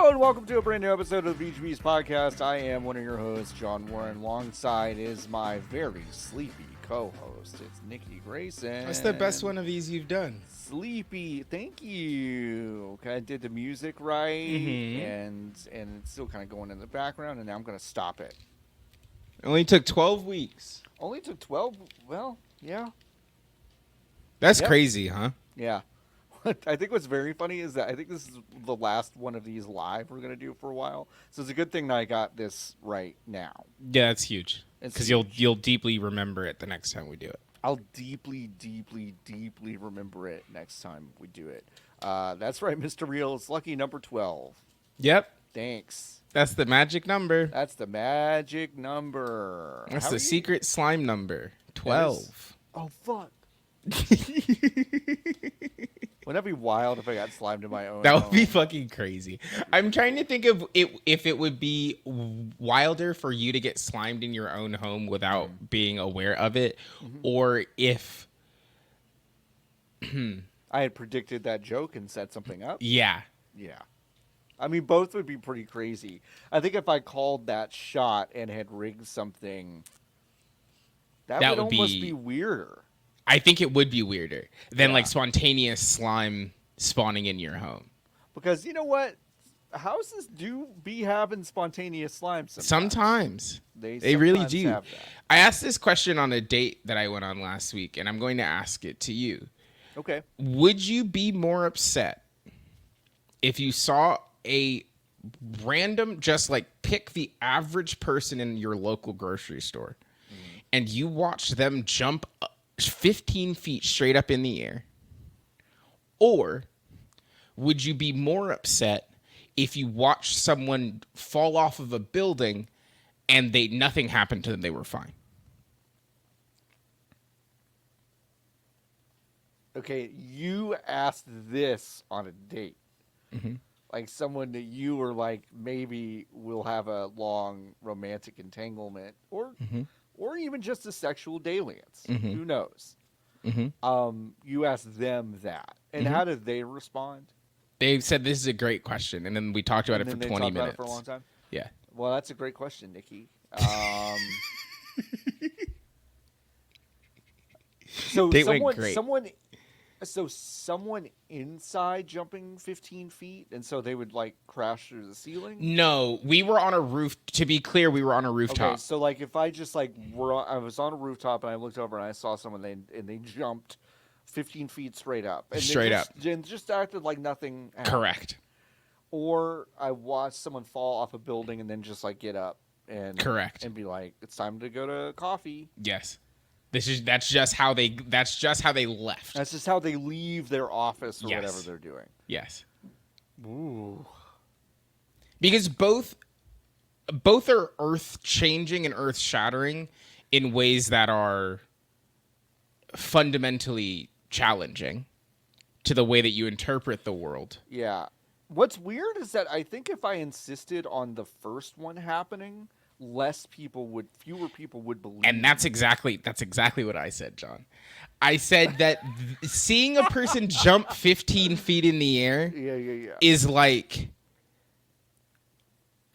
Hello and welcome to a brand new episode of the VGBees podcast. I am one of your hosts, John Warren. Alongside is my very sleepy co-host. It's Niki Grayson. That's the best one of these you've done. Sleepy, thank you. I did the music right, and it's still kind of going in the background, and now I'm going to stop it. It only took 12 weeks. Only took 12? Well, yeah. That's crazy, huh? Yeah. I think what's very funny is that I think this is the last one of these live we're going to do for a while. So it's a good thing that I got this right now. Yeah, that's huge. Because you'll deeply remember it the next time we do it. I'll deeply, deeply, deeply remember it next time we do it. That's right, Mr. Real. It's lucky number 12. Yep. Thanks. That's the magic number. That's the magic number. That's the secret slime number. 12. Oh, fuck. Wouldn't that be wild if I got slimed in my own That would home? be fucking crazy. I'm trying to think of it, if it would be wilder for you to get slimed in your own home without being aware of it, or if I had predicted that joke and set something up. Yeah. I mean, both would be pretty crazy. I think if I called that shot and had rigged something, that would almost be weirder. I think it would be weirder than like spontaneous slime spawning in your home. Because you know what? Houses do be having spontaneous slime sometimes. They really do. Have that. I asked this question on a date that I went on last week, and I'm going to ask it to you. Okay. Would you be more upset if you saw a random, just like pick the average person in your local grocery store, and you watched them jump 15 feet straight up in the air? Or would you be more upset if you watched someone fall off of a building and nothing happened to them, they were fine? Okay, you asked this on a date. Like someone that you were like, maybe we'll have a long romantic entanglement, or even just a sexual dalliance. Who knows? You asked them that. And how did they respond? They said, this is a great question. And then we talked about it for 20 minutes. About it for a long time? Yeah. Well, that's a great question, Niki. So someone inside jumping 15 feet, and so they would like crash through the ceiling? No, we were on a roof. To be clear, we were on a rooftop. Okay, so like if I just like I was on a rooftop and I looked over and I saw someone and they jumped 15 feet straight up. And just acted like nothing happened. Correct. Or I watched someone fall off a building and then just like get up and and be like, it's time to go to coffee. Yes. That's just how they left. That's just how they leave their office or whatever they're doing. Yes. Ooh. Because both are earth changing and earth shattering in ways that are fundamentally challenging to the way that you interpret the world. Yeah. What's weird is that I think if I insisted on the first one happening, fewer people would believe. And that's exactly what I said, John. I said that seeing a person jump 15 feet in the air is like,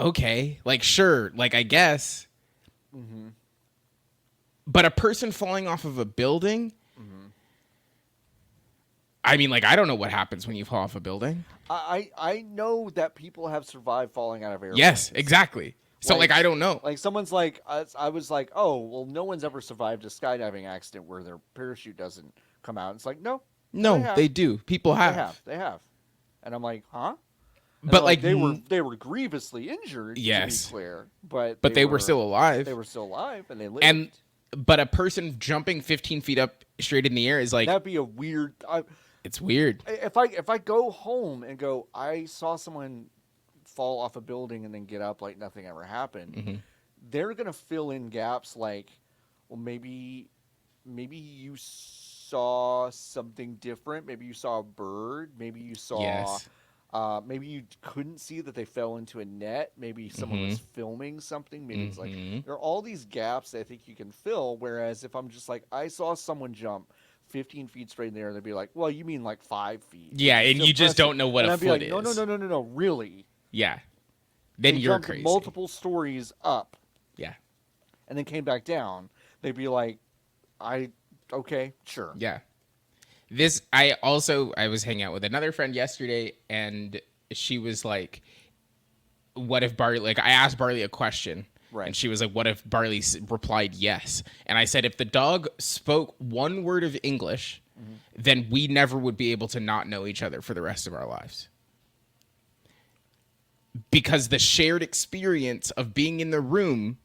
okay, like sure, like I guess. But a person falling off of a building, I mean, like, I don't know what happens when you fall off a building. I know that people have survived falling out of airplanes. Yes, exactly. So, like, I don't know. Like, someone's like, I was like, oh, well, no one's ever survived a skydiving accident where their parachute doesn't come out. It's like, no, they do. People have. They have. And I'm like, huh? And but like they were grievously injured. Yes, to be clear, but they were still alive. They were still alive, and they lived. But a person jumping 15 feet up straight in the air is like, that'd be a weird. It's weird. If I go home and go, I saw someone fall off a building and then get up like nothing ever happened, they're gonna fill in gaps like, well, maybe you saw something different. Maybe you saw a bird. Maybe you saw. Maybe you couldn't see that they fell into a net. Maybe someone was filming something. Maybe it's like there are all these gaps that I think you can fill. Whereas if I'm just like, I saw someone jump 15 feet straight in the air, they'd be like, well, you mean like 5 feet. Yeah, and you just don't know what a foot is. No, really? Yeah. Then They you're jumped crazy. multiple stories up Yeah. and then came back down, they'd be like, okay, sure. Yeah. I was hanging out with another friend yesterday, and she was like, what if Barley, like, I asked Barley a question, Right. and she was like, what if Barley replied yes? And I said, if the dog spoke one word of English, then we never would be able to not know each other for the rest of our lives. Because the shared experience of being in the room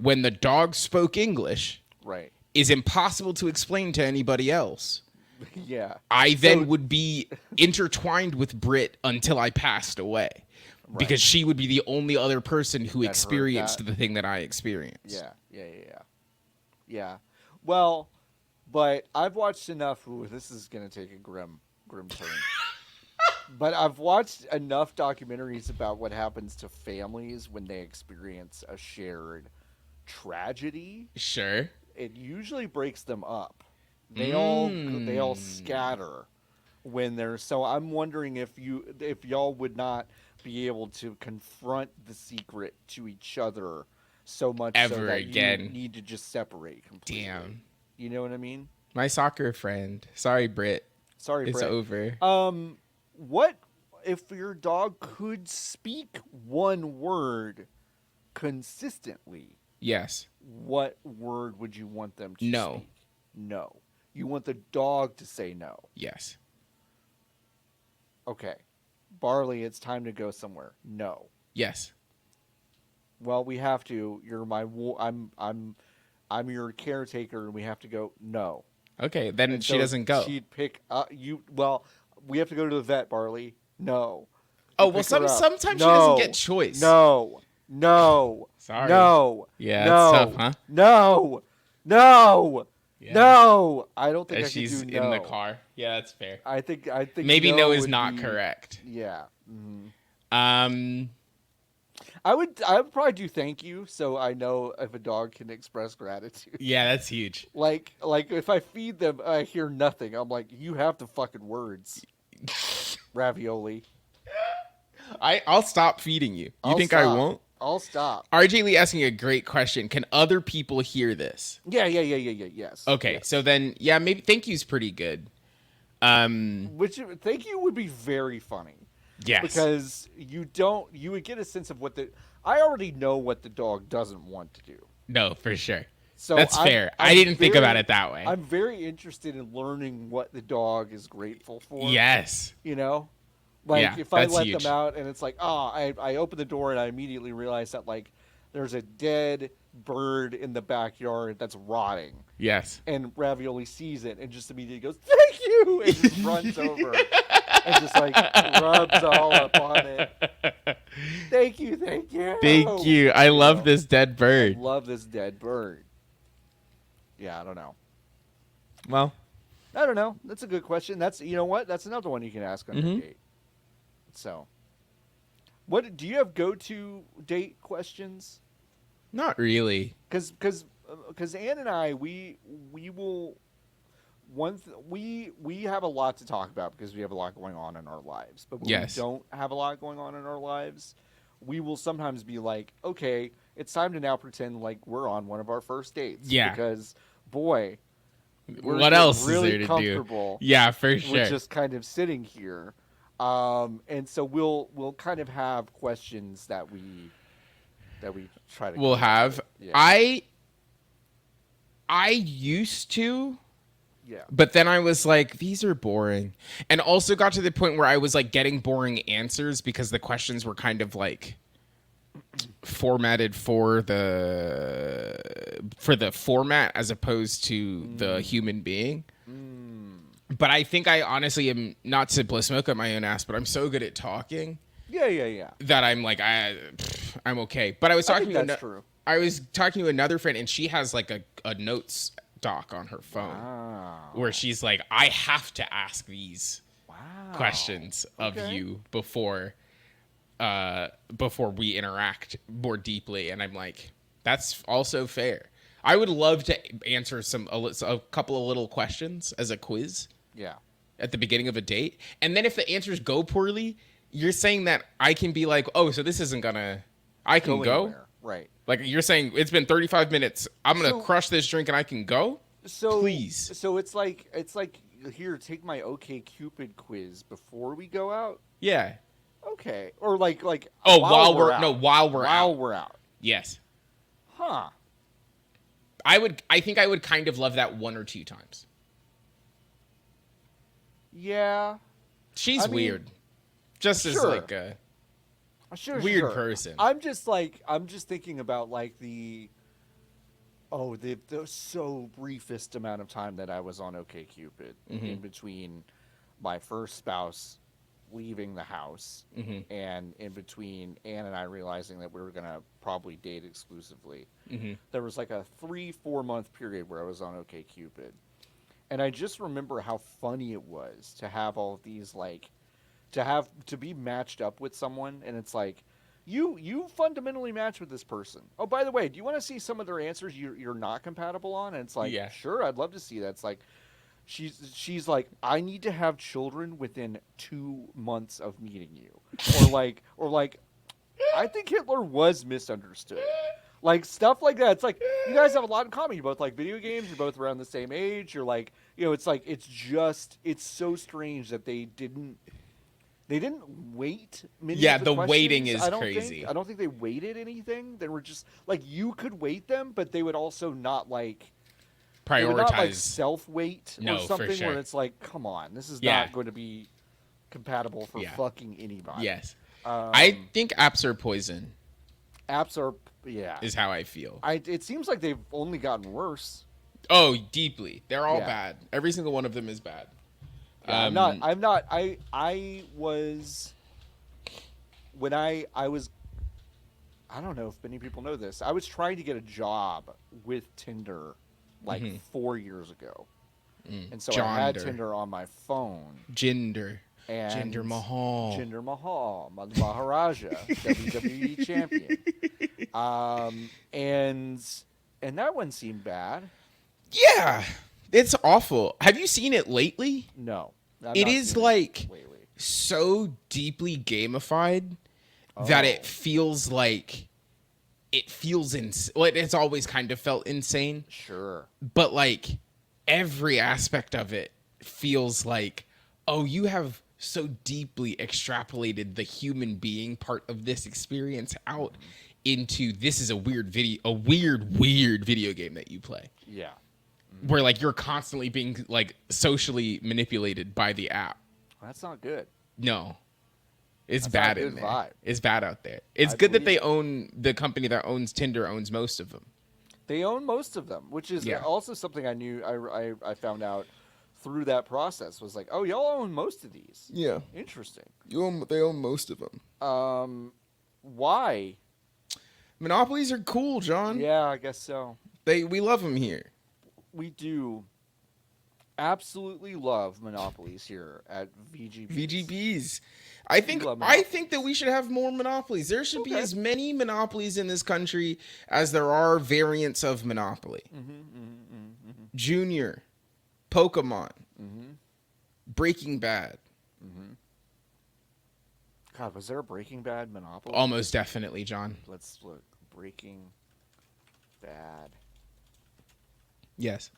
when the dog spoke English Right. is impossible to explain to anybody else. Yeah. I then would be intertwined with Brit until I passed away. Right. Because she would be the only other person who That heard experienced that. the thing that I experienced. Yeah. Well, but I've watched enough. Ooh, this is going to take a grim turn. But I've watched enough documentaries about what happens to families when they experience a shared tragedy. Sure. It usually breaks them up. They all scatter when they're. So I'm wondering if y'all would not be able to confront the secret to each other so much Ever so that again. you need to just separate completely. Damn. You know what I mean? My soccer friend. Sorry, Brit. Sorry, It's Brett. over. What if your dog could speak one word consistently? Yes. What word would you want them to No. speak? No. You want the dog to say no. Yes. Okay. Barley, it's time to go somewhere. No. Yes. Well, we have to. You're my I'm your caretaker and we have to go. No. Okay, then And she so doesn't go. She'd pick well, we have to go to the vet, Barley. No. Oh, You well, pick her up. sometimes she No. doesn't get choice. No. Sorry. No. Yeah, no. it's tough, huh? No. Yeah. No. I don't think I She's can do no. in the car. Yeah, that's fair. I think Maybe no is would not be- correct. Yeah. Mhm. Um, I would probably do thank you so I know if a dog can express gratitude. yeah, that's huge. Like if I feed them, I hear nothing. I'm like, you have the fucking words, ravioli. I'll stop feeding you. You think I won't? I'll stop. RJ Lee asking a great question. Can other people hear this? Yeah. Yes. Okay, Yes. so then, yeah, maybe thank you's pretty good. Which thank you would be very funny. Yes. Because you would get a sense of I already know what the dog doesn't want to do. No, for sure. So That's fair. I'm I didn't think about it that way. I'm very interested in learning what the dog is grateful for. Yes. You know? Like, Yeah, if I that's let huge. them out and it's like, I open the door and I immediately realize that, like, there's a dead bird in the backyard that's rotting. Yes. And Ravioli sees it and just immediately goes, thank you! And just runs over and just, like, rubs all up on it. Thank you. Thank you. I love this dead I bird. love this dead bird. Yeah, I don't know. Well, I don't know. That's a good question. That's, you know what? That's another one you can ask on your date. So, what do you have go-to date questions? not really. Because Ann and I we will we have a lot to talk about because we have a lot going on in our lives. But when Yes. we don't have a lot going on in our lives, we will sometimes be like, okay, it's time to now pretend like we're on one of our first dates. Yeah. Because boy, we're What getting else really is there to do? comfortable. Yeah, for sure. We're just kind of sitting here, and so we'll kind of have questions that we try to. We'll come up have. with. Yeah. I used to, Yeah. but then I was like, these are boring, and also got to the point where I was like getting boring answers because the questions were kind of like formatted for the format as opposed to the human being. But I think I honestly am, not to blow smoke up my own ass, but I'm so good at talking Yeah. that I'm like, I'm okay. But I was I talking think to that's true. I was talking to another friend, and she has like a notes doc on her phone Wow. where she's like, I have to ask these Wow. questions of Okay. you before we interact more deeply. And I'm like, that's also fair. I would love to answer a couple of little questions as a quiz Yeah. at the beginning of a date. And then if the answers go poorly, you're saying that I can be like, oh, so this isn't gonna, I can go? Anywhere. Right. Like you're saying it's been 35 minutes. I'm going to So- crush this drink and I can go? So Please. So it's like here, take my OK Cupid quiz before we go out. Yeah. Okay. Or like Oh, while we're out. Yes. Huh. I think I would kind of love that 1 or 2 times. Yeah. She's weird. Just as sure. like a weird person. I'm just thinking about like the so briefest amount of time that I was on OkCupid in between my first spouse leaving the house and in between Ann and I realizing that we were going to probably date exclusively. There was like a 3-4 month period where I was on OkCupid. And I just remember how funny it was to have all of these, like, to be matched up with someone, and it's like, you fundamentally match with this person. Oh, by the way, do you want to see some of their answers you're not compatible on? And it's like, sure, I'd love to see that. It's like, she's like, I need to have children within 2 months of meeting you, or like, I think Hitler was misunderstood. Like, stuff like that. It's like, you guys have a lot in common. You both like video games. You're both around the same age. You're like, it's like, it's so strange that they didn't wait many of the waiting is I don't crazy. I don't think they waited anything. They were just, like, you could wait them, but they would also not, like, prioritize. They would not, like, self-wait No, or something for sure. where it's like, come on, this is not going to be compatible for fucking anybody. Yes. I think apps are poison. Apps are, is how I feel. It seems like they've only gotten worse. Oh, deeply. They're all bad. Every single one of them is bad. Yeah, I was I don't know if many people know this. I was trying to get a job with Tinder like 4 years ago. And so I had Tinder on my phone. Jinder Mahal, Maharaja, WWE champion. And that one seemed bad. Yeah, it's awful. Have you seen it lately? No. It is like so deeply gamified that it feels like it's always kind of felt insane. Sure. But like every aspect of it feels like, oh, you have so deeply extrapolated the human being part of this experience out into this is a weird video game that you play. Yeah. Where like you're constantly being like socially manipulated by the app. That's not good. No. It's bad in there. Vibe. It's bad out there. It's good that they own the company that owns Tinder owns most of them. They own most of them, which is also something I knew I found out through that process was like, oh, y'all own most of these. Yeah. Interesting. They own most of them. Why? Monopolies are cool, John. Yeah, I guess so. We love them here. We do absolutely love monopolies here at VGBees. VGBees. I think that we should have more monopolies. There should be as many monopolies in this country as there are variants of Monopoly. Junior, Pokemon, Breaking Bad. God, was there a Breaking Bad Monopoly? Almost definitely, John. Let's look. Breaking Bad. Yes.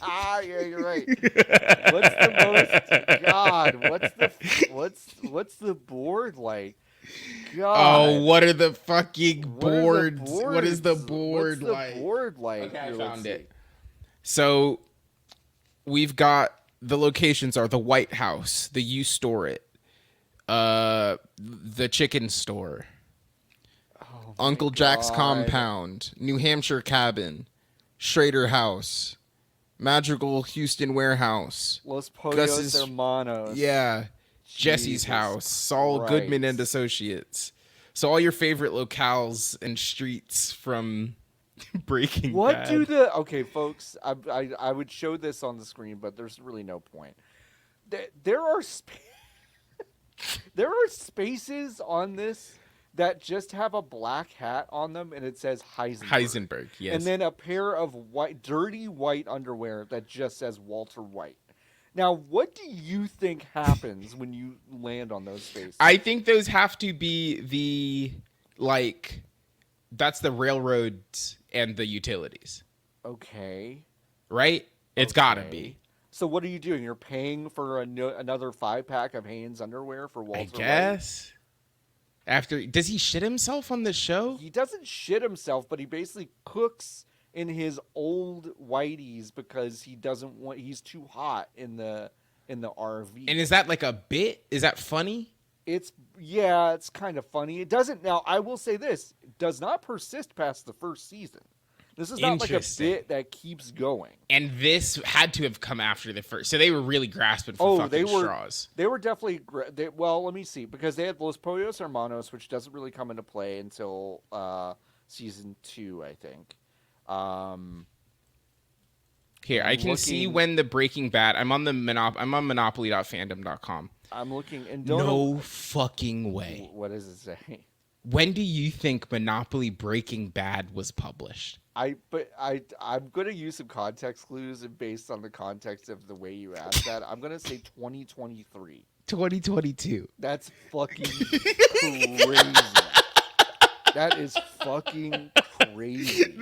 Yeah, you're right. What's the most? God, what's the board like? God. Oh, what are the fucking boards? What is the board like? What's the board like? Okay, I found it. So we've got the locations are the White House, the You Store It, the Chicken Store, Uncle Jack's Compound, New Hampshire Cabin, Schrader House, Madrigal Houston Warehouse, Los Pollos Hermanos. Yeah, Jesse's House, Saul Goodman and Associates. So all your favorite locales and streets from Breaking Bad. Okay, folks, I would show this on the screen, but there's really no point. There are spaces on this that just have a black hat on them, and it says Heisenberg. Yes. And then a pair of dirty white underwear that just says Walter White. Now, what do you think happens when you land on those spaces? I think those have to be that's the railroads and the utilities. Okay. Right? It's gotta be. So what are you doing? You're paying for another 5-pack of Hanes underwear for Walter I guess. White? Does he shit himself on the show? He doesn't shit himself, but he basically cooks in his old whiteys because he's too hot in the RV. And is that like a bit? Is that funny? It's kind of funny. It doesn't. Now, I will say this: it does not persist past the first season. This is not like a bit that keeps going. And this had to have come after the first, so they were really grasping for fucking straws. They were definitely. Well, let me see, because they had Los Pollos Hermanos, which doesn't really come into play until season 2, I think. Here, I can see when the Breaking Bad. I'm on monopoly.fandom.com. I'm looking and no fucking way. What does it say? When do you think Monopoly Breaking Bad was published? I'm gonna use some context clues, and based on the context of the way you asked that, I'm gonna say 2023. 2022. That's fucking crazy. That is fucking crazy.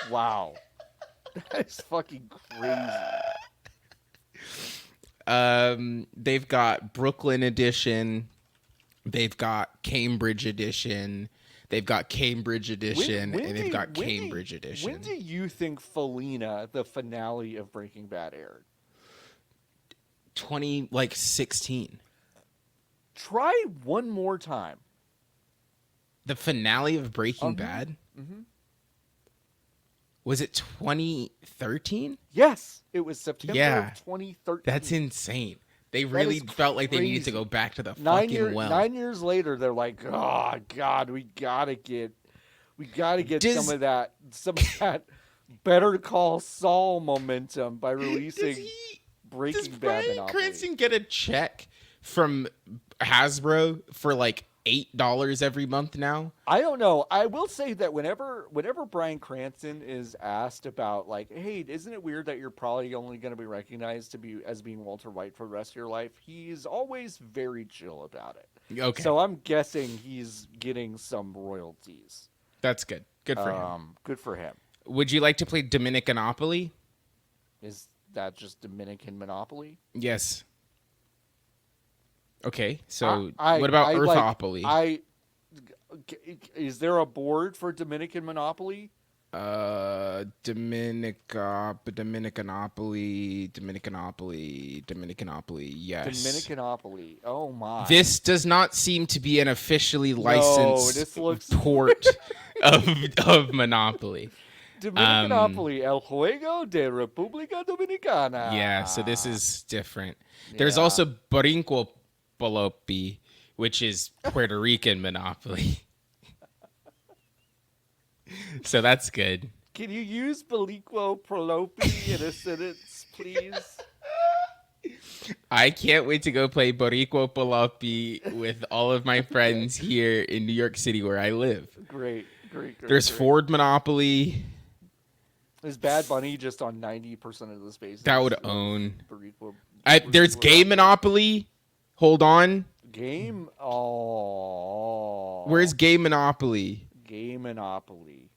Wow. That is fucking crazy. They've got Brooklyn edition. They've got Cambridge edition. They've got Cambridge edition, and they've got Cambridge edition. When do you think Felina, the finale of Breaking Bad, aired? 2016. Try one more time. The finale of Breaking Bad? Mm-hmm. Was it 2013? Yes, it was September of 2013. That's insane. They really felt like they needed to go back to the fucking well. 9 years later, they're like, oh God, we gotta get some of that Better Call Saul momentum by releasing Breaking Bad. Does Bryan Cranston get a check from Hasbro for like $8 every month now? I don't know. I will say that whenever Bryan Cranston is asked about, like, hey, isn't it weird that you're probably only going to be recognized as being Walter White for the rest of your life, he's always very chill about it. Okay. So I'm guessing he's getting some royalties. That's good. Good for him. Good for him. Would you like to play Dominicanopoly? Is that just Dominican Monopoly? Yes. Okay, so what about Earthopoly? Is there a board for Dominican Monopoly? Dominicanopoly, yes. Dominicanopoly. Oh my. This does not seem to be an officially licensed port of Monopoly. Dominicanopoly, El Juego de República Dominicana. Yeah, so this is different. There's also Borinquo Polopi, which is Puerto Rican Monopoly. So that's good. Can you use Boliquo Polopi in a sentence, please? I can't wait to go play Boriquo Polopi with all of my friends here in New York City where I live. Great. There's Ford Monopoly. Is Bad Bunny just on 90% of the space? That would own. There's Gay Monopoly. Hold on. Game? Oh. Where's Gay Monopoly? Gay Monopoly.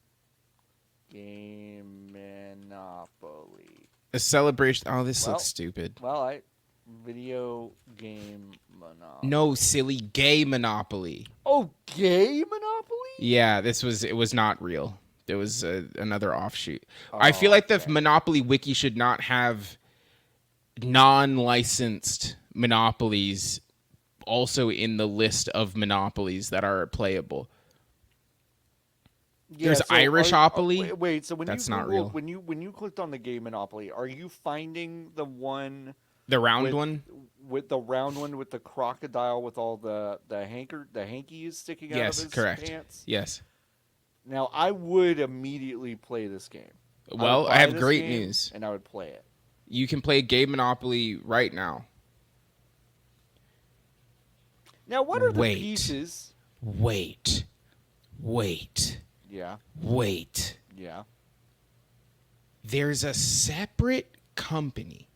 A celebration. Oh, this looks stupid. Well, video game Monopoly. No, silly Gay Monopoly. Oh, Gay Monopoly? Yeah, it was not real. There was another offshoot. I feel like the Monopoly wiki should not have non-licensed monopolies also in the list of monopolies that are playable. Yeah, there's Irishopoly. Wait, so when that's you not real. When you clicked on the Gay Monopoly, are you finding the round one with the crocodile with all the hankies sticking out of his pants? Yes. Now I would immediately play this game. Well, I have great news, and I would play it. You can play Gay Monopoly right now. Now, what are the pieces? Wait. Yeah. Wait. Yeah. There's a separate company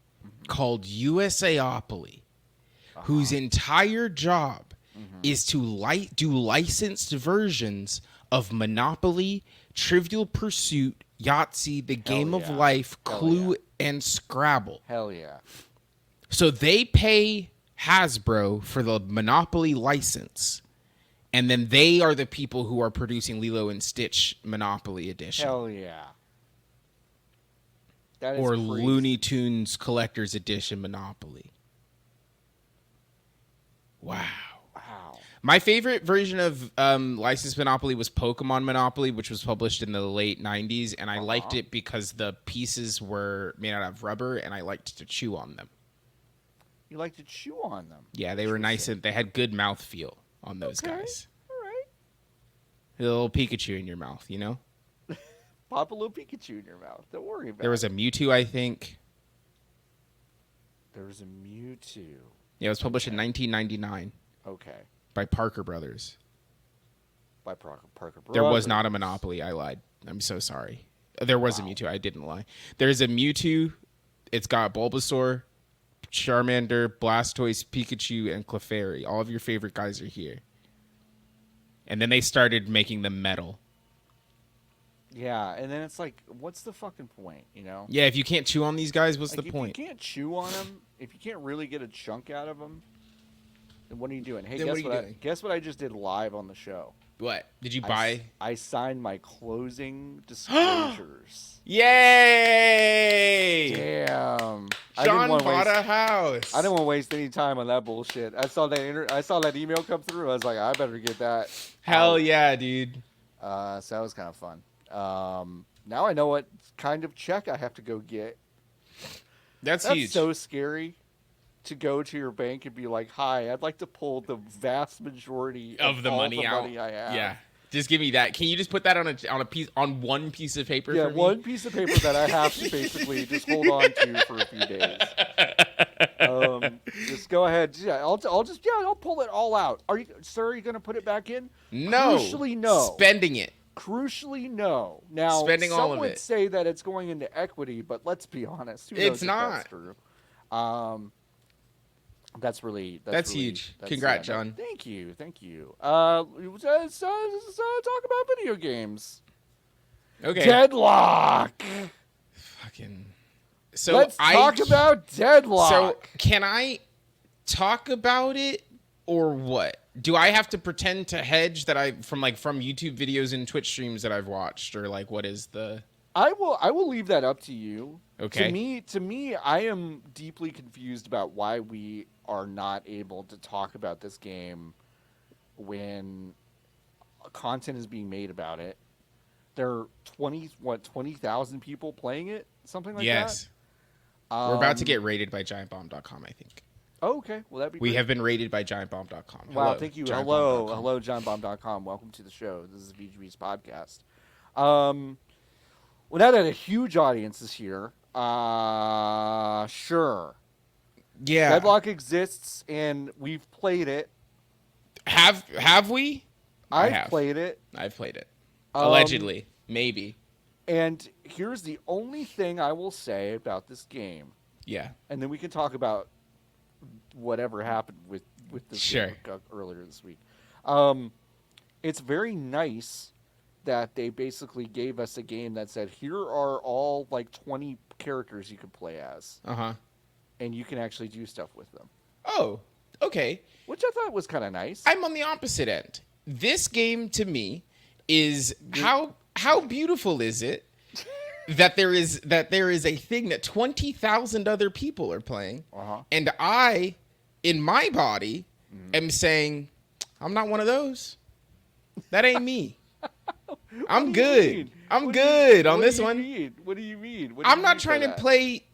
called USAopoly, whose entire job is to do licensed versions of Monopoly, Trivial Pursuit, Yahtzee, The Game of Life, Clue, and Scrabble. Hell yeah. So they pay Hasbro for the Monopoly license, and then they are the people who are producing Lilo and Stitch Monopoly Edition. Hell yeah. That is or crazy. Looney Tunes Collector's Edition Monopoly. Wow. Wow. My favorite version of licensed Monopoly was Pokemon Monopoly, which was published in the late 90s, and I liked it because the pieces were made out of rubber, and I liked to chew on them. You like to chew on them? Yeah, they were nice, and they had good mouthfeel on those guys. All right. A little Pikachu in your mouth, you know? Pop a little Pikachu in your mouth. Don't worry about it. There was a Mewtwo, I think. There was a Mewtwo. Yeah, it was published in 1999 Okay. by Parker Brothers. By Parker Brothers. There was not a Monopoly. I lied. I'm so sorry. There was a Mewtwo. I didn't lie. There's a Mewtwo. It's got Bulbasaur, Charmander, Blastoise, Pikachu, and Clefairy. All of your favorite guys are here. And then they started making them metal. Yeah, and then it's like, what's the fucking point, you know? Yeah, if you can't chew on these guys, what's Like, the if point? you can't chew on them, if you can't really get a chunk out of them, then what are you doing? Hey, Then guess what are you what? doing? Guess what I just did live on the show? What? Did you buy? I signed my closing disclosures. Yay! Damn. Sean bought a house. I didn't want to waste any time on that bullshit. I saw that email come through. I was like, I better get that. Hell yeah, dude. So that was kind of fun. Now I know what kind of check I have to go get. That's That's huge. so scary to go to your bank and be like, "Hi, I'd like to pull the vast majority of the all money the out. money I have." Yeah. Just give me that. Can you just put that on one piece of paper Yeah, for me? one piece of paper that I have to basically just hold on to for a few days. Just go ahead. Yeah, I'll pull it all out. Are you going to put it back in? No. Crucially, no. Spending it. Crucially, no. Now, Spending all some of would it. say that it's going into equity, but let's be honest. Who knows It's if not. That's true. That's really huge. Congrats, John. Thank you. Let's talk about video games. Okay. Deadlock. Fucking. So Let's talk about Deadlock. So can I talk about it or what? Do I have to pretend to hedge that from YouTube videos and Twitch streams that I've watched, or like what is the? I will leave that up to you. Okay. To me, I am deeply confused about why we are not able to talk about this game when content is being made about it. There are 20,000 people playing it, something like that. Yes. We're about to get rated by GiantBomb.com, I think. Oh, okay. Well, that'd be great. We have been rated by GiantBomb.com. Wow, thank you. Hello, JohnBomb.com. Welcome to the show. This is the VGBees podcast. Well, now that a huge audience is here, sure. Yeah. Deadlock exists, and we've played it. Have we? I've played it. I've played it. Allegedly. Maybe. And here's the only thing I will say about this game. Yeah. And then we can talk about whatever happened with this game earlier this week. It's very nice that they basically gave us a game that said, here are all like 20 characters you can play as. Uh-huh. And you can actually do stuff with them. Oh, okay. Which I thought was kind of nice. I'm on the opposite end. This game to me is how beautiful is it that there is a thing that 20,000 other people are playing, and I, in my body, am saying, I'm not one of those. That ain't me. I'm good. I'm good on this one. What do you mean? I'm not trying to play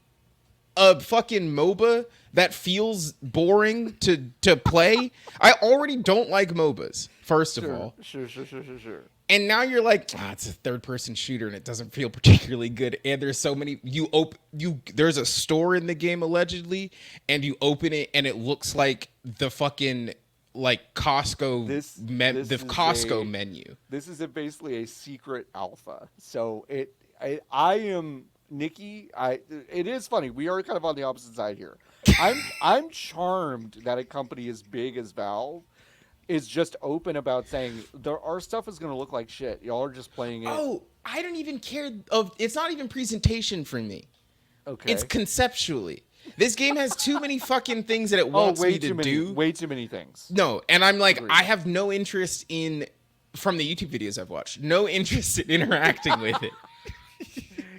a fucking MOBA that feels boring to play. I already don't like MOBAs, first of all. Sure. And now you're like, it's a third-person shooter and it doesn't feel particularly good. And there's so many. There's a store in the game allegedly, and you open it and it looks like the fucking Costco menu. This is basically a secret alpha. So I am Niki, it is funny. We are kind of on the opposite side here. I'm charmed that a company as big as Valve is just open about saying our stuff is going to look like shit. Y'all are just playing it. Oh, I don't even care. It's not even presentation for me. Okay. It's conceptually. This game has too many fucking things that it wants me to do. Way too many things. No, and I'm like, Agreed. I have no interest in, from the YouTube videos I've watched, no interest in interacting with it.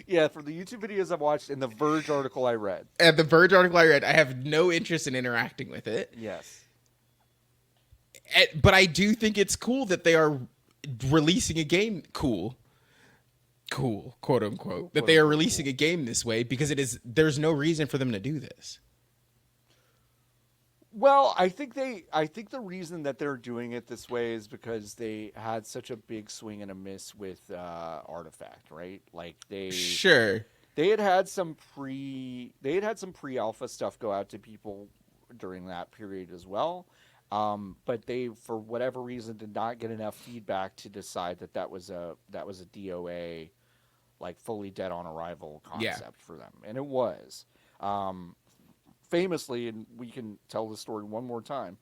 Yeah, from the YouTube videos I've watched and the Verge article I read. And the Verge article I read, I have no interest in interacting with it. Yes. But I do think it's cool that they are releasing a game cool, quote unquote, that they are releasing a game this way, because there's no reason for them to do this. Well, I think the reason that they're doing it this way is because they had such a big swing and a miss with Artifact, right? Like they had some pre-alpha stuff go out to people during that period as well. But they, for whatever reason, did not get enough feedback to decide that was a DOA, like fully dead on arrival concept for them, and it was. Famously, and we can tell the story one more time.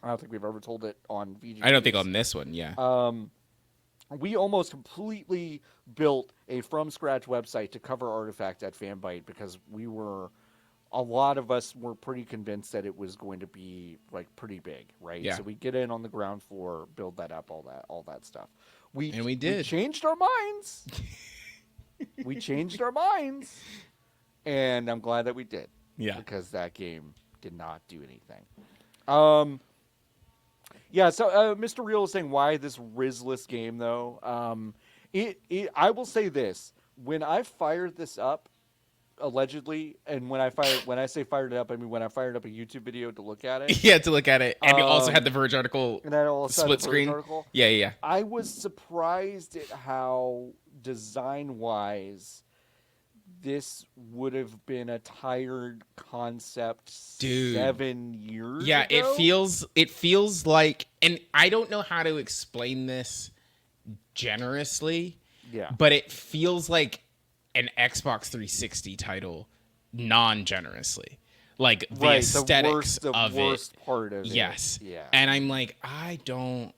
I don't think we've ever told it on VGBees. I don't think on this one, yeah. We almost completely built a from scratch website to cover Artifact at Fanbyte because a lot of us were pretty convinced that it was going to be like pretty big, right? Yeah. So we get in on the ground floor, build that up, all that stuff. We did. We changed our minds. And I'm glad that we did. Yeah. Because that game did not do anything. Yeah, so Mr. Real is saying why this Rizless game though. I will say this. When I fired this up, allegedly, and when I say fired it up, I mean when I fired up a YouTube video to look at it. Yeah, to look at it. And you also had the Verge article and I also split had the Verge screen. Article. Yeah. I was surprised at how design-wise this would have been a tired concept 7 years ago. It feels like, and I don't know how to explain this generously. Yeah. But it feels like an Xbox 360 title non-generously. Like the aesthetics of the worst part of it. Yes. Yeah. And I'm like, I don't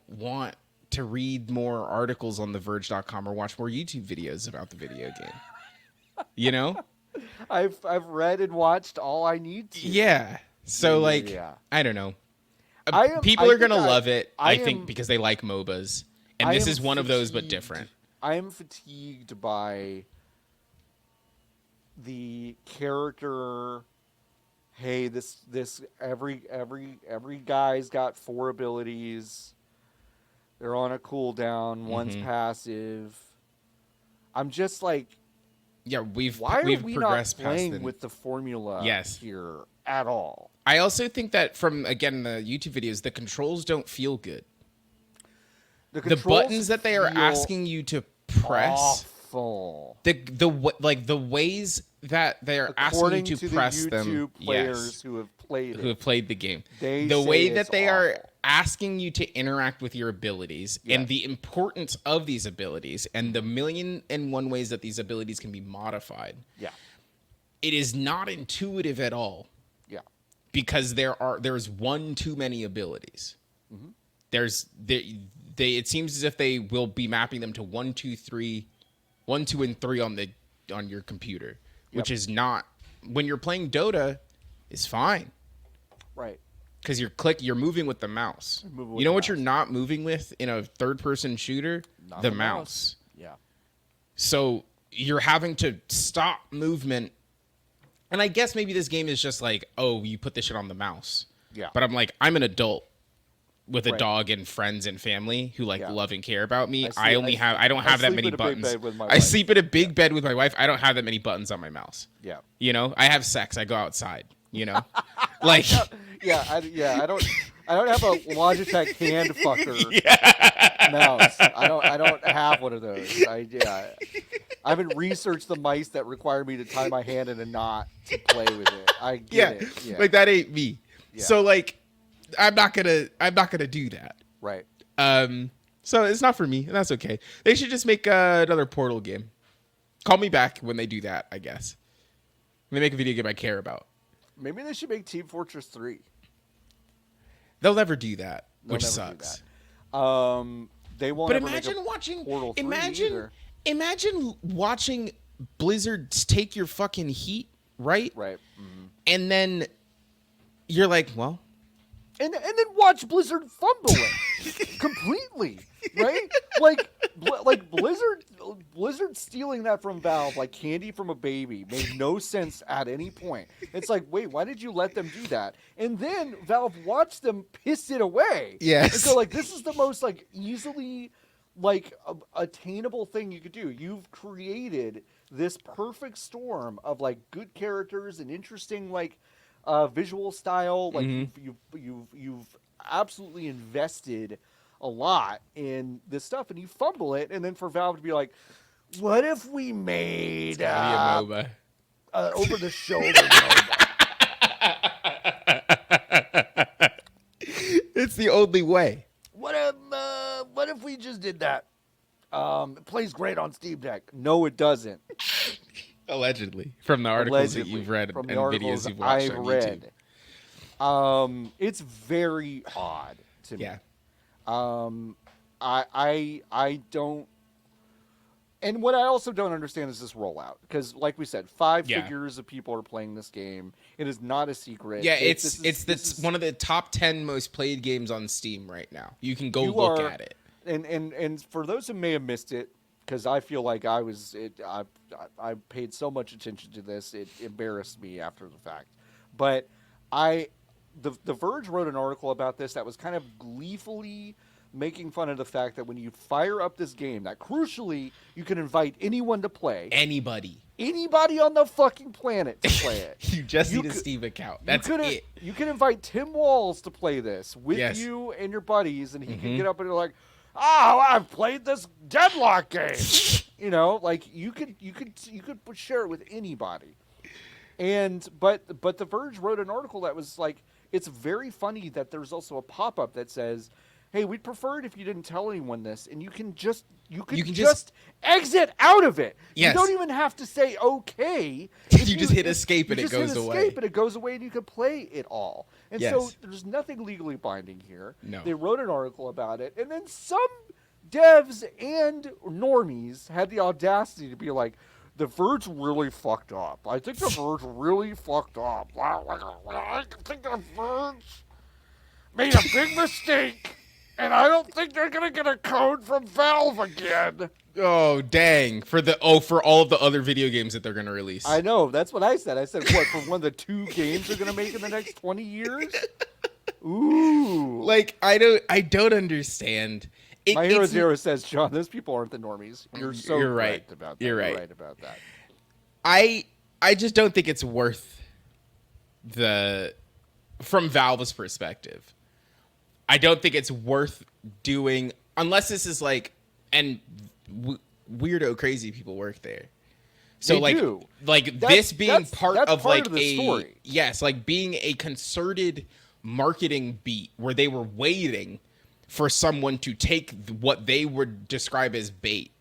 want to read more articles on theverge.com or watch more YouTube videos about the video game. You know? I've read and watched all I need to. Yeah. So like, yeah. I don't know. People are going to love it, I think, because they like MOBAs. And this is one of those, but different. I am fatigued by the character. Hey, this every guy's got 4 abilities. They're on a cooldown. One's passive. I'm just like, yeah, we've progressed not playing past with the formula yes. here at all. I also think that from, again, the YouTube videos, the controls don't feel good. The buttons that they are asking you to press, awful. The ways that they are asking you to press the them. YouTube players Yes. who have played the game. The way that they are asking you to interact with your abilities and the importance of these abilities and the 1,000,001 ways that these abilities can be modified. Yeah. It is not intuitive at all. Yeah. Because there's one too many abilities. Mm-hmm. It seems as if they will be mapping them to 1, 2, 3 and 3 on your computer, which is not, when you're playing Dota, is fine. Right. Because you're moving with the mouse. You know what you're not moving with in a third-person shooter? Not the mouse. Yeah. So you're having to stop movement. And I guess maybe this game is just like, oh, you put this shit on the mouse. Yeah. But I'm like, I'm an adult with a dog and friends and family who love and care about me. I don't have that many buttons. I sleep in a big bed with my wife. I don't have that many buttons on my mouse. Yeah. You know, I have sex. I go outside, you know, like, I don't have a Logitech hand fucker mouse. I don't have one of those. I haven't researched the mice that require me to tie my hand in a knot to play with it. I get it. Yeah. Like that ain't me. Yeah. So like, I'm not gonna do that. Right. So it's not for me, and that's okay. They should just make another Portal game. Call me back when they do that, I guess. When they make a video game I care about. Maybe they should make Team Fortress 3. They'll never do that, They'll which never sucks. Do that. They won't. But ever imagine make a watching. Portal 3 either. Imagine watching Blizzard take your fucking heat, right? Right. Mm-hmm. And then you're like, well. And then watch Blizzard fumble it completely, right? Like Blizzard stealing that from Valve like candy from a baby made no sense at any point. It's like, wait, why did you let them do that? And then Valve watched them piss it away. Yes. And so like this is the most like easily like attainable thing you could do. You've created this perfect storm of like good characters and interesting like visual style. Like you've absolutely invested a lot in this stuff, and you fumble it, and then for Valve to be like, "What if we made MOBA. Over the shoulder MOBA?" It's the only way. What if we just did that? It plays great on Steam Deck. No, it doesn't. Allegedly, from the articles that you've read and videos you've watched on YouTube. It's very odd to me. Yeah. I don't. And what I also don't understand is this rollout, because, like we said, five figures of people are playing this game. It is not a secret. Yeah, it's one of the top 10 most played games on Steam right now. You can go look at it. And for those who may have missed it, because I feel like I paid so much attention to this, it embarrassed me after the fact. But The Verge wrote an article about this that was kind of gleefully making fun of the fact that when you fire up this game, that crucially you can invite anyone to play. Anybody on the fucking planet to play it. You just need a Steam account. That's it. You can invite Tim Walls to play this with you and your buddies, and he can get up and be like, I've played this Deadlock game. You know, like you could share it with anybody. But The Verge wrote an article that was like, it's very funny that there's also a pop-up that says, hey, we'd prefer it if you didn't tell anyone this, and you can just exit out of it. Yes. You don't even have to say okay. You just hit escape and it goes away. And it goes away, and you can play it all. And so there's nothing legally binding here. No. They wrote an article about it, and then some devs and normies had the audacity to be like, The Verge really fucked up. I think The Verge really fucked up. I think The Verge made a big mistake, and I don't think they're gonna get a code from Valve again. Oh dang! For all of the other video games that they're gonna release. I know. That's what I said. I said, what, for one of the 2 games they're gonna make in the next 20 years? Ooh. Like I don't understand. My Hero Zero says, John, those people aren't the normies. You're right about that. You're right. You're right about that. I just don't think it's worth from Valve's perspective. I don't think it's worth doing unless this is like, and weirdo crazy people work there. So this being part of the story. Yes, like being a concerted marketing beat where they were waiting for someone to take what they would describe as bait.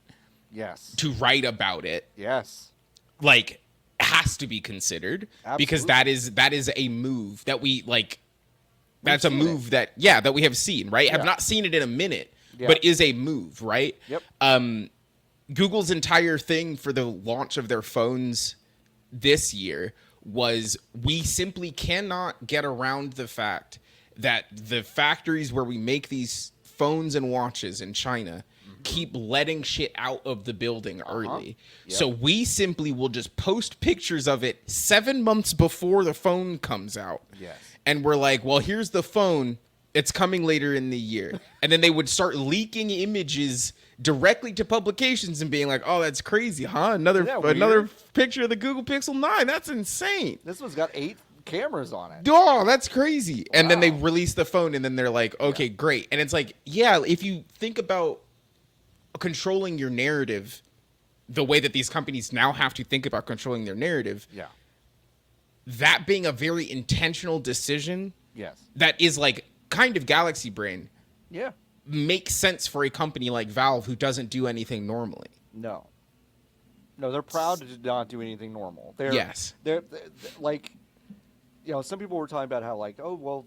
Yes. To write about it. Yes. Like has to be considered. Absolutely. Because that is a move that we like. That's a move that we have seen, right? Yeah. Have not seen it in a minute, but is a move, right? Yep. Google's entire thing for the launch of their phones this year was we simply cannot get around the fact that the factories where we make these phones and watches in China keep letting shit out of the building early. Yep. So we simply will just post pictures of it 7 months before the phone comes out. Yes. And we're like, well, here's the phone. It's coming later in the year. And then they would start leaking images directly to publications and being like, oh, that's crazy, huh? Another picture of the Google Pixel 9. That's insane. This one's got 8 cameras on it. Oh, that's crazy. Wow. And then they release the phone and then they're like, okay, great. And it's like, if you think about controlling your narrative the way that these companies now have to think about controlling their narrative. Yeah. That being a very intentional decision. Yes. That is like kind of galaxy brain. Yeah. Makes sense for a company like Valve who doesn't do anything normally. No. No, they're proud to not do anything normal. Yes. They're like, some people were talking about how like, oh well,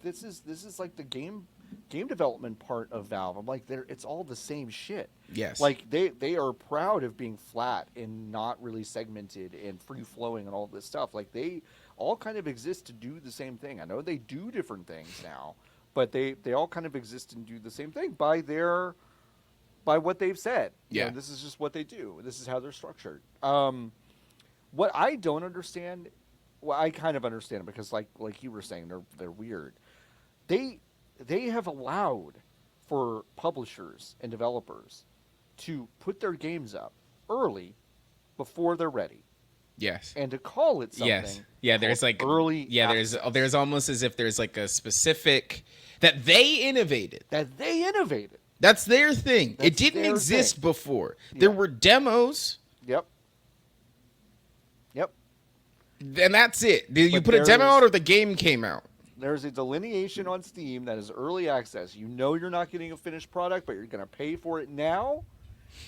this is like the game development part of Valve. I'm like, it's all the same shit. Yes. Like they are proud of being flat and not really segmented and free flowing and all this stuff. Like they all kind of exist to do the same thing. I know they do different things now, but they all kind of exist and do the same thing by what they've said. Yeah. This is just what they do. This is how they're structured. What I don't understand, well, I kind of understand it because like you were saying, they're weird. They have allowed for publishers and developers to put their games up early before they're ready. Yes. And to call it something. Yes. Yeah, there's like early. Yeah, there's almost as if there's like a specific that they innovated. That's their thing. It didn't exist before. Yeah. There were demos. Yep. And that's it. You put a demo out or the game came out. There's a delineation on Steam that is early access. You're not getting a finished product, but you're going to pay for it now,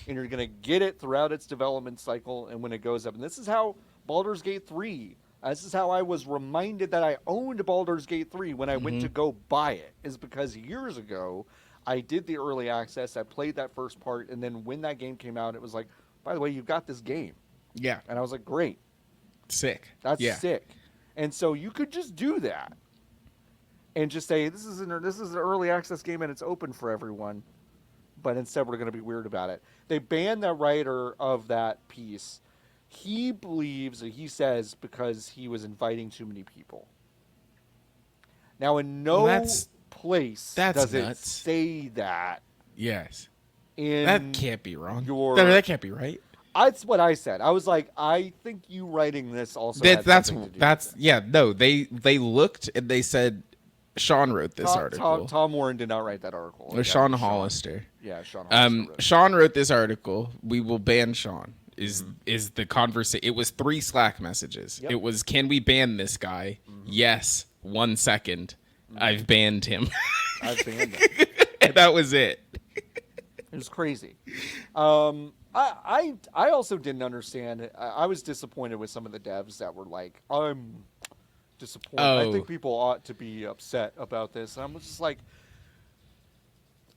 and you're going to get it throughout its development cycle and when it goes up. And this is how Baldur's Gate 3, this is how I was reminded that I owned Baldur's Gate 3 when I went to go buy it, is because years ago, I did the early access, I played that first part, and then when that game came out, it was like, by the way, you've got this game. Yeah. And I was like, great. Sick. That's sick. And so you could just do that. And just say, this is an early access game and it's open for everyone. But instead we're going to be weird about it. They banned the writer of that piece. He says because he was inviting too many people. Now in no place does it say that. Yes. That can't be wrong. That can't be right. That's what I said. I was like, I think you writing this also had something to do with it. Yeah, no, they looked and they said Sean wrote this article. Tom Warren did not write that article. Or Sean Hollister. Yeah, Sean Hollister. Sean wrote this article. We will ban Sean. Is the conversation? It was 3 Slack messages. Yep. It was, can we ban this guy? Yes. 1 second. I've banned him. I've banned him. And that was it. It was crazy. I also didn't understand. I was disappointed with some of the devs that were like, I'm disappointed. I think people ought to be upset about this. And I'm just like,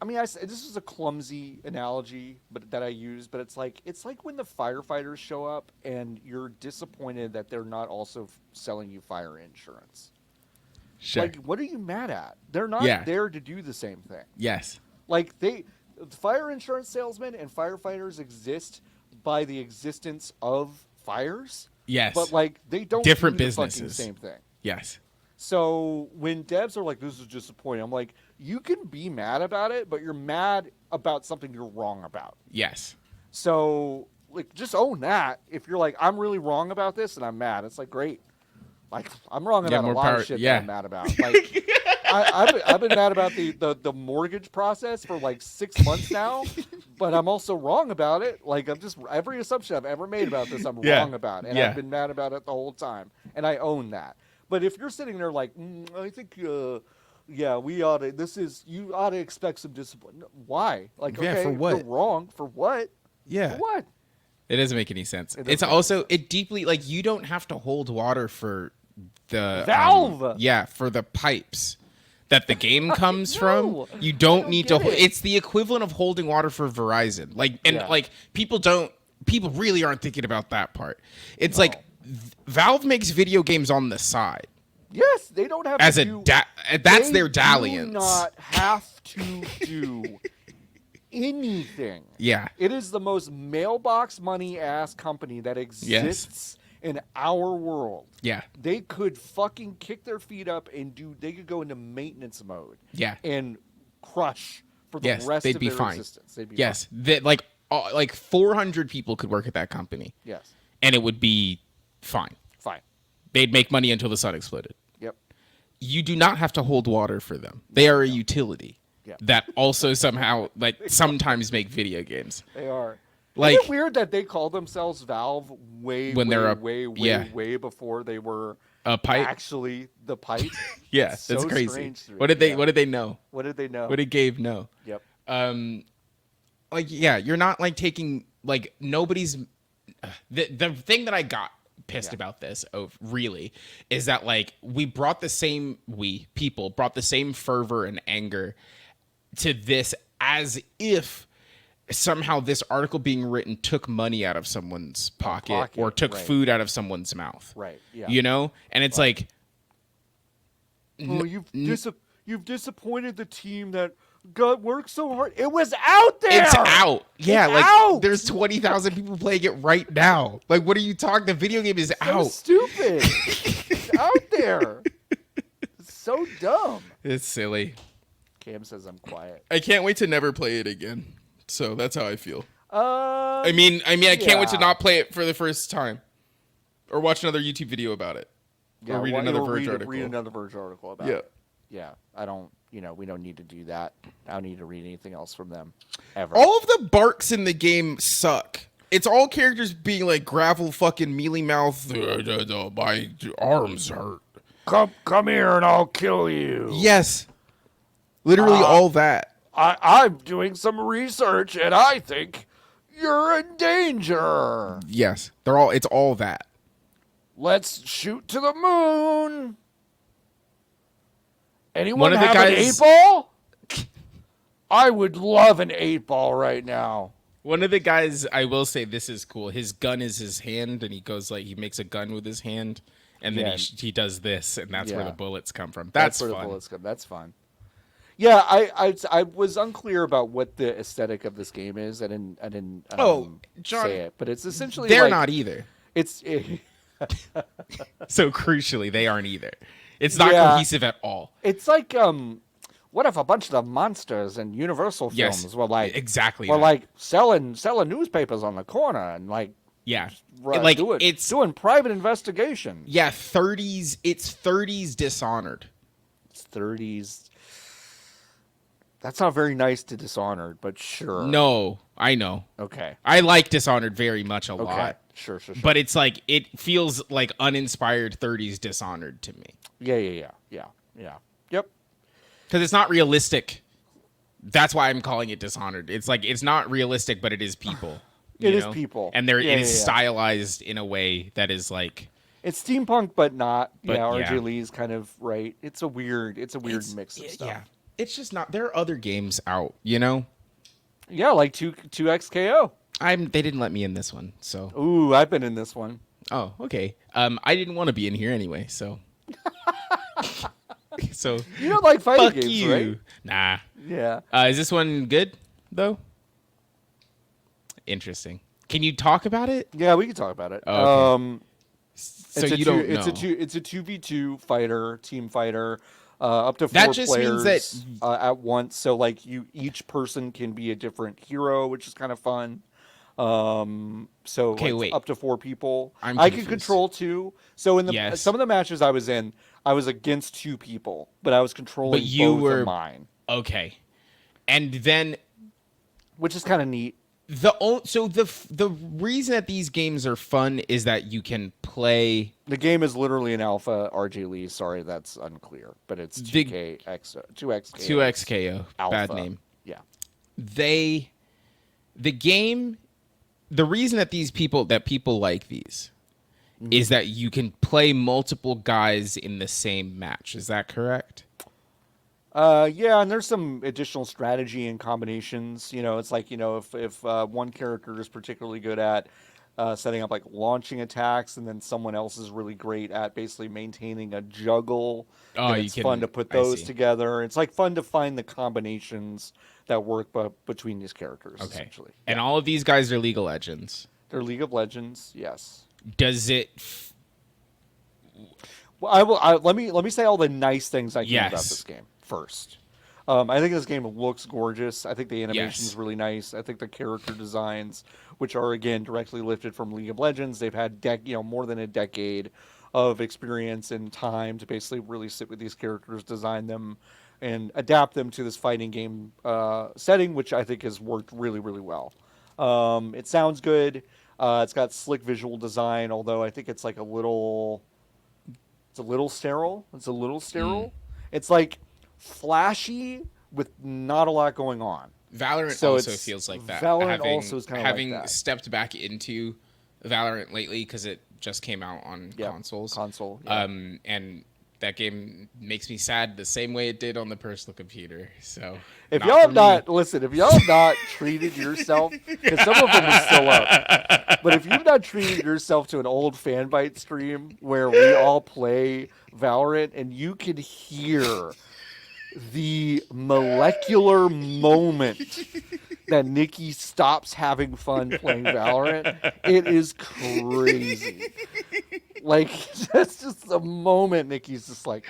I mean, this is a clumsy analogy, that I use, but it's like when the firefighters show up and you're disappointed that they're not also selling you fire insurance. Sure. Like, what are you mad at? They're not there to do the same thing. Yes. Like fire insurance salesmen and firefighters exist by the existence of fires. Yes. But like they don't different do businesses. The fucking same thing. Yes. So when devs are like, this is disappointing, I'm like, you can be mad about it, but you're mad about something you're wrong about. Yes. So like just own that. If you're like, I'm really wrong about this and I'm mad, it's like, great. Like I'm wrong about a lot of shit that I'm mad about. Like I've been mad about the mortgage process for like 6 months now, but I'm also wrong about it. Like every assumption I've ever made about this, I'm wrong about, and I've been mad about it the whole time, and I own that. But if you're sitting there like, I think, we ought to. You ought to expect some discipline. Why? Like, okay, for what? You're wrong for what? Yeah. For what? It doesn't make any sense. It's also it deeply like you don't have to hold water for the Valve. For the pipes that the game comes from. You don't need to. It's the equivalent of holding water for Verizon. Like like people really aren't thinking about that part. It's like Valve makes video games on the side. Yes, they don't have as to that's their dalliance. They do not have to do anything. Yeah. It is the most mailbox money ass company that exists in our world. Yeah. They could fucking kick their feet up and they could go into maintenance mode. Yeah. And crush for the rest of their existence. They'd be fine. Like 400 people could work at that company. Yes. And it would be fine. They'd make money until the sun exploded. Yep. You do not have to hold water for them. They are a utility that also somehow sometimes make video games. They are. Like, isn't it weird that they call themselves Valve way before they were a pipe? Actually the pipe? Yeah, that's so crazy. What did they know? What did they know? What did Gabe know? Yep. You're not like taking nobody's the thing that I got pissed about this really is that like people brought the same fervor and anger to this as if somehow this article being written took money out of someone's pocket or took food out of someone's mouth. Right. Yeah. You know? And it's like, oh, you've disappointed the team that worked so hard. It was out there. It's out. Yeah, it's like out. There's 20,000 people playing it right now. Like, what are you talking? The video game is out. Stupid. It's out there. It's so dumb. It's silly. Cam says I'm quiet. I can't wait to never play it again. So that's how I feel. I mean, I can't wait to not play it for the first time, or watch another YouTube video about it, or read another Verge article. Read another Verge article about it. Yeah. I don't. We don't need to do that. I don't need to read anything else from them ever. All of the barks in the game suck. It's all characters being like gravel fucking mealy mouth. My arms hurt. Come here and I'll kill you. Yes. Literally all that. I'm doing some research and I think you're in danger. Yes. It's all that. Let's shoot to the moon. Anyone have an 8-ball? I would love an 8-ball right now. One of the guys, I will say this is cool. His gun is his hand, and he goes like he makes a gun with his hand, and then he does this, and that's where the bullets come from. That's where fun. The bullets come. That's fun. Yeah, I was unclear about what the aesthetic of this game is. I didn't John, say it, but it's essentially they're not either. So crucially, they aren't either. It's not cohesive at all. It's like, what if a bunch of the monsters in Universal films were like like selling newspapers on the corner and like doing private investigation. Yeah, 30s. It's 30s Dishonored. It's 30s. That's not very nice to Dishonored, but sure. No, I know. Okay. I like Dishonored very much a lot. Sure. But it's like it feels like uninspired 30s Dishonored to me. Yeah. Yep. Because it's not realistic. That's why I'm calling it Dishonored. It's like it's not realistic, but it is people. It is people, and it is stylized in a way that is like it's steampunk, but not. RJ Lee's kind of right. It's a weird mix of stuff. Yeah, it's just not. There are other games out, Yeah, like 2XKO. They didn't let me in this one, so. Ooh, I've been in this one. Oh, okay. I didn't want to be in here anyway, so. So you don't like fighting games, you. right? Nah. Yeah. Is this one good though? Interesting. Can you talk about it? Yeah, we can talk about it. Oh, okay. So you don't know. It's a 2v2 fighter, team fighter, up to 4 that just players means that at once. So like each person can be a different hero, which is kind of fun. So wait. Up to 4 people. I can control 2. So in some of the matches I was in, I was against 2 people, but I was controlling both of mine. Okay. And then, which is kind of neat. The reason that these games are fun is that you can play. The game is literally an alpha. RJ Lee, sorry, that's unclear, but it's 2XKO. Alpha. Bad name. Yeah. The game. The reason that people like these is that you can play multiple guys in the same match. Is that correct? Yeah, and there's some additional strategy and combinations. It's like, if one character is particularly good at setting up like launching attacks, and then someone else is really great at basically maintaining a juggle. It's fun to put those together. It's like fun to find the combinations that work between these characters. Okay. Essentially. And all of these guys are League of Legends. They're League of Legends, yes. Does it? Well, let me say all the nice things I can about this game first. I think this game looks gorgeous. I think the animation is really nice. I think the character designs, which are again directly lifted from League of Legends, they've had more than a decade of experience and time to basically really sit with these characters, design them, and adapt them to this fighting game setting, which I think has worked really, really well. It sounds good. It's got slick visual design, although I think it's like a little sterile. It's like flashy with not a lot going on. Valorant also feels like that. Valorant also is kind of like that. Having stepped back into Valorant lately because it just came out on consoles. Console. Yeah. And that game makes me sad the same way it did on the personal computer. So If not y'all for have me. if y'all have not treated yourself, because some of them are still up, but if you've not treated yourself to an old Fanbite stream where we all play Valorant and you can hear the molecular moment that Niki stops having fun playing Valorant, it is crazy. Like, that's just the moment Niki's just like,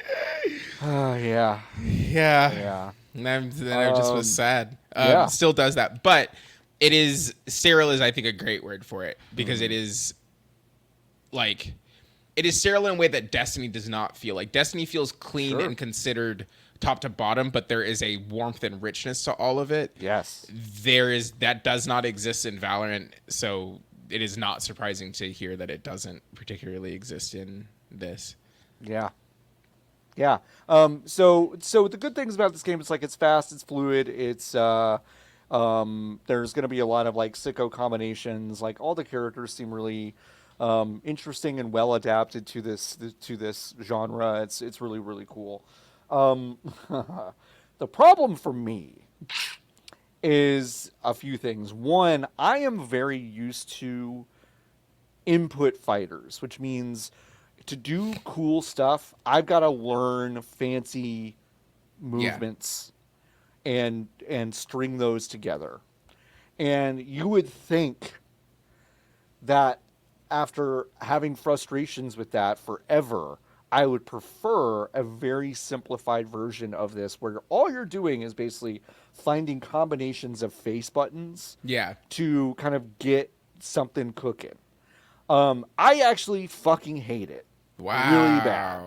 oh, yeah. Yeah. And I just was sad. Yeah. Still does that. But it is, sterile is, I think, a great word for it. Because it is, like, it is sterile in a way that Destiny does not feel. Like, Destiny feels clean and considered top to bottom, but there is a warmth and richness to all of it. Yes. That does not exist in Valorant, so it is not surprising to hear that it doesn't particularly exist in this. Yeah. Yeah. So the good things about this game is like it's fast, it's fluid, it's there's going to be a lot of like sicko combinations. Like all the characters seem really interesting and well adapted to this genre. It's really really cool. The problem for me is a few things. One, I am very used to input fighters, which means to do cool stuff, I've got to learn fancy movements and string those together. And you would think that after having frustrations with that forever, I would prefer a very simplified version of this where all you're doing is basically finding combinations of face buttons to kind of get something cooking. I actually fucking hate it. Wow. Really bad.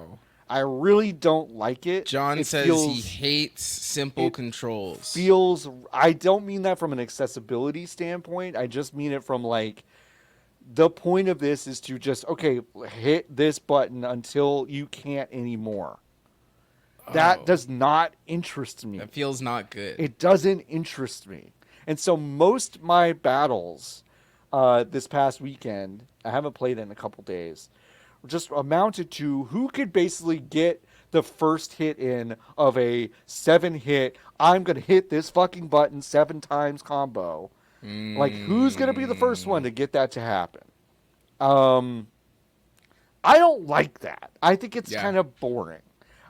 I really don't like it. John says he hates simple controls. I don't mean that from an accessibility standpoint. I just mean it from like, the point of this is to just, okay, hit this button until you can't anymore. That does not interest me. That feels not good. It doesn't interest me. And so most my battles this past weekend, I haven't played it in a couple days, just amounted to who could basically get the first hit in of a 7-hit, I'm going to hit this fucking button 7 times combo. Like, who's going to be the first one to get that to happen? I don't like that. I think it's kind of boring.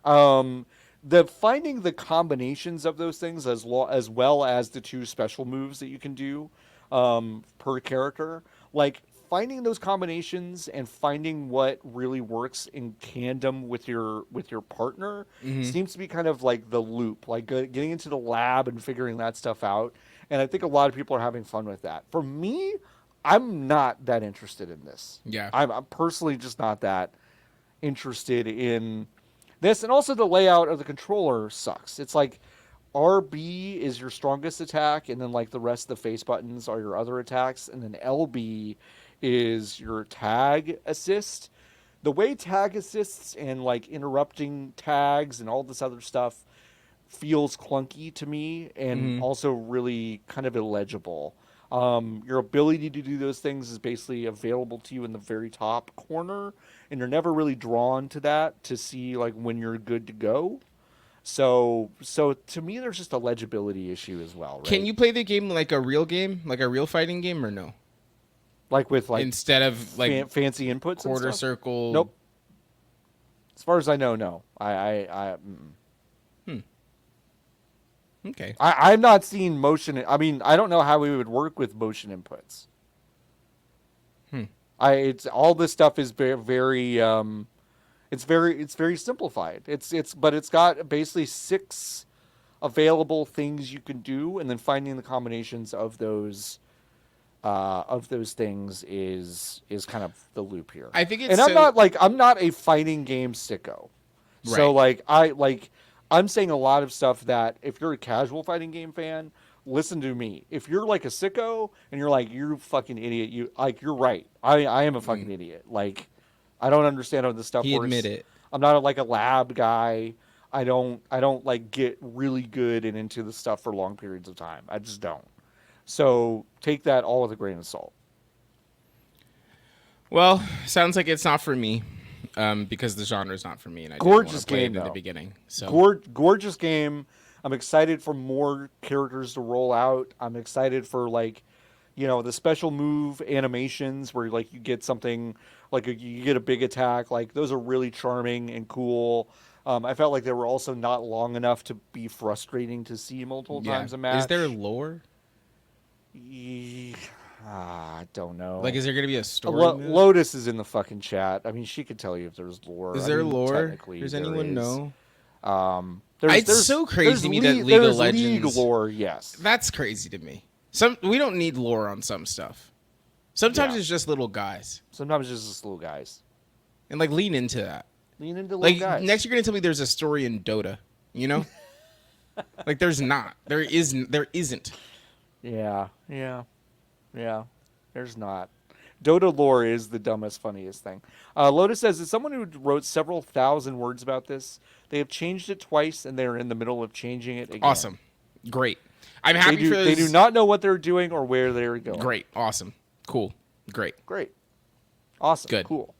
The finding the combinations of those things as well as the 2 special moves that you can do per character, like finding those combinations and finding what really works in tandem with your partner seems to be kind of like the loop, like getting into the lab and figuring that stuff out. And I think a lot of people are having fun with that. For me, I'm not that interested in this. Yeah. I'm personally just not that interested in this. And also the layout of the controller sucks. It's like RB is your strongest attack, and then like the rest of the face buttons are your other attacks, and then LB is your tag assist. The way tag assists and like interrupting tags and all this other stuff feels clunky to me and also really kind of illegible. Your ability to do those things is basically available to you in the very top corner, and you're never really drawn to that to see like when you're good to go. So to me, there's just a legibility issue as well. Right? Can you play the game like a real fighting game, or no? Like with like instead of like fancy inputs, quarter circle. Nope. As far as I know, no. Okay. I'm not seeing motion. I mean, I don't know how we would work with motion inputs. It's all this stuff is very it's very simplified. But it's got basically 6 available things you can do, and then finding the combinations of those things is kind of the loop here. I think it's I'm not a fighting game sicko. Right. So I'm saying a lot of stuff that if you're a casual fighting game fan, listen to me. If you're like a sicko and you're like, you're a fucking idiot, you're right. I am a fucking idiot. Like, I don't understand how this stuff works. Admit it. I'm not a lab guy. I don't like get really good and into the stuff for long periods of time. I just don't. So take that all with a grain of salt. Well, sounds like it's not for me, because the genre is not for me, and I didn't want Gorgeous to play game it in the though. beginning. So Gorgeous game. I'm excited for more characters to roll out. I'm excited for like, the special move animations where like you get something like you get a big attack. Like those are really charming and cool. I felt like they were also not long enough to be frustrating to see multiple yeah, times a is there match. lore? I don't know. Like, is there gonna be a story mode? Lotus is in the fucking chat. I mean, she could tell you if there's lore. Is I there mean, lore? technically, Does there anyone is. know? There's so crazy there's to me that League of there's Legends League lore. Yes, That's crazy to me. We don't need lore on some stuff. Sometimes Yeah. it's just little guys, sometimes it's just little guys. and like lean into that. Lean into little Like guys. next, you're gonna tell me there's a story in Dota. You know, like there's not. There isn't. Yeah. There's not. Dota lore is the dumbest, funniest thing. Lotus says, as someone who wrote several thousand words about this, they have changed it twice, and they're in the middle of changing it again. Awesome, great. I'm happy for those. They do not know what they're doing or where they're going. Great, awesome, cool, great. Awesome. Good. Cool.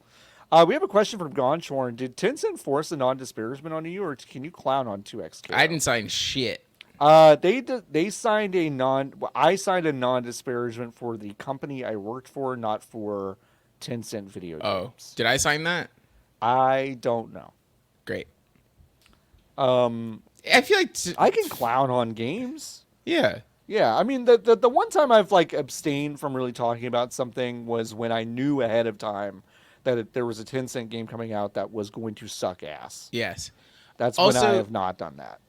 We have a question from Gonchorn. Did Tencent force a non-disparagement on you, or can you clown on 2XK? I didn't sign shit. They signed a I signed a non-disparagement for the company I worked for, not for Tencent video games. Oh, did I sign that? I don't know. Great. I feel like I can clown on games. Yeah. Yeah, I mean the one time I've like abstained from really talking about something was when I knew ahead of time that there was a Tencent game coming out that was going to suck ass. Yes. That's Also, when I have not done that.